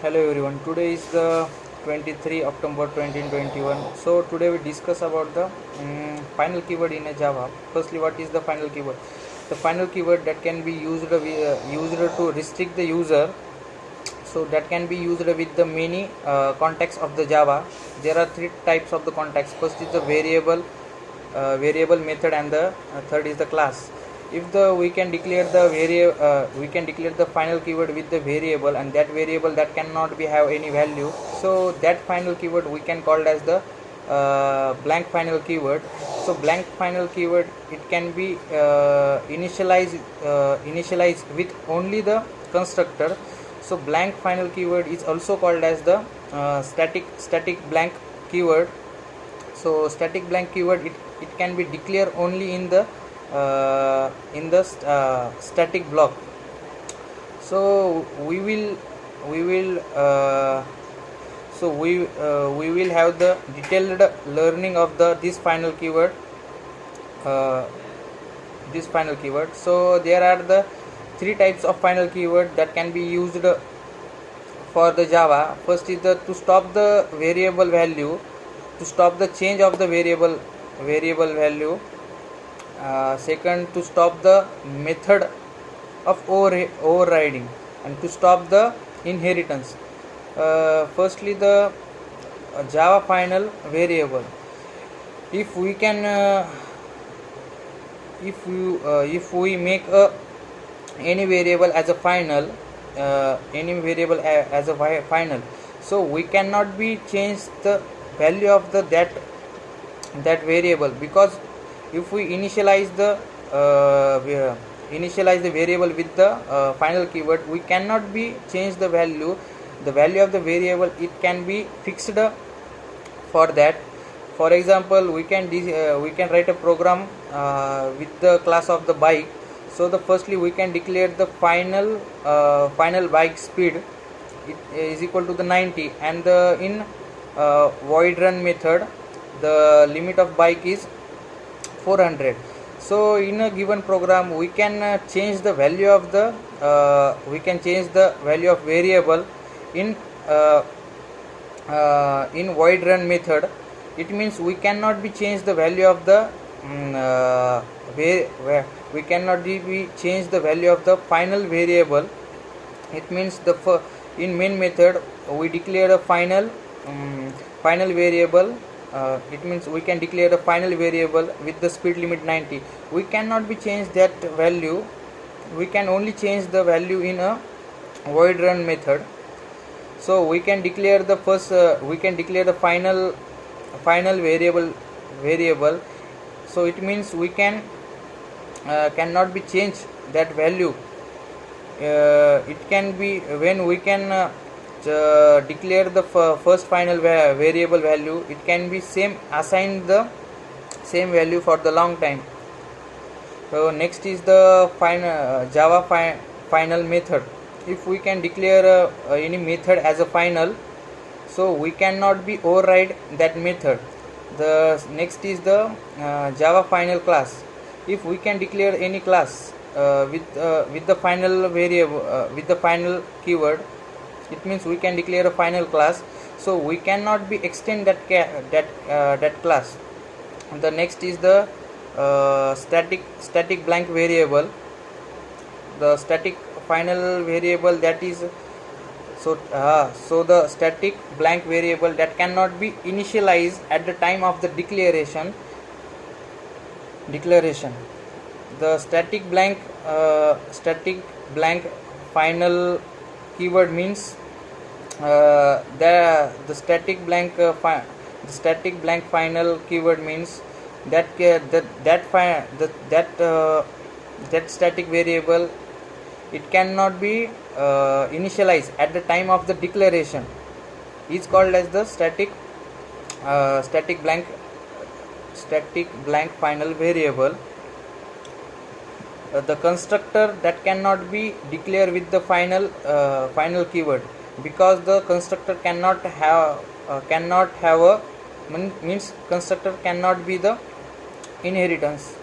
Hello everyone. Today is the 23 October 2021. So today we discuss about the final keyword in a Java. Firstly, what is the final keyword? The final keyword that can be used to restrict the user. So that can be used with the many contexts of the Java. There are three types of the context. First is the variable method, and the third is the class. If we can declare the final keyword with the variable, and that variable that cannot be have any value, so that final keyword we can call as the blank final keyword. So blank final keyword, it can be initialized with only the constructor. So blank final keyword is also called as the static blank keyword. So static blank keyword, it can be declared only in the static block. So we will have the detailed learning of this final keyword. So there are the three types of final keyword that can be used for the Java. First is to stop the variable value, to stop the change of the variable value. Second, to stop the method of overriding, and to stop the inheritance. Firstly, the Java final variable. If we can if we make any variable as a final, so we cannot be change the value of that variable, because if we initialize the variable with the final keyword, we cannot be change the value of the variable. It can be fixed for that. For example, we can write a program with the class of the bike. So firstly we can declare the final bike speed, it is equal to the 90, and in void run method, the limit of bike is 400. So in a given program, we can change the value of the variable in void run method. It means we cannot be change the value of the we cannot be change the value of the final variable. It means in main method we declare a final variable. It means we can declare a final variable with the speed limit 90. We cannot be change that value. We can only change the value in a void run method. So we can declare the final variable. So it means we cannot be change that value. It can be when we can declare the first final variable value, it can be assigned the same value for the long time. So next is the Java final method. If we can declare any method as a final, so we cannot be override that method. The next is the Java final class. If we can declare any class with the final variable with the final keyword, it means we can declare a final class. So we cannot be extend that class. The next is the static blank variable. The static final variable, that is so the static blank variable that cannot be initialized at the time of the declaration. The static blank final keyword means the static blank final keyword means that static variable, it cannot be initialized at the time of the declaration, is called as the static blank final variable. The constructor that cannot be declared with the final keyword, because the constructor cannot have a means constructor cannot be the inheritance.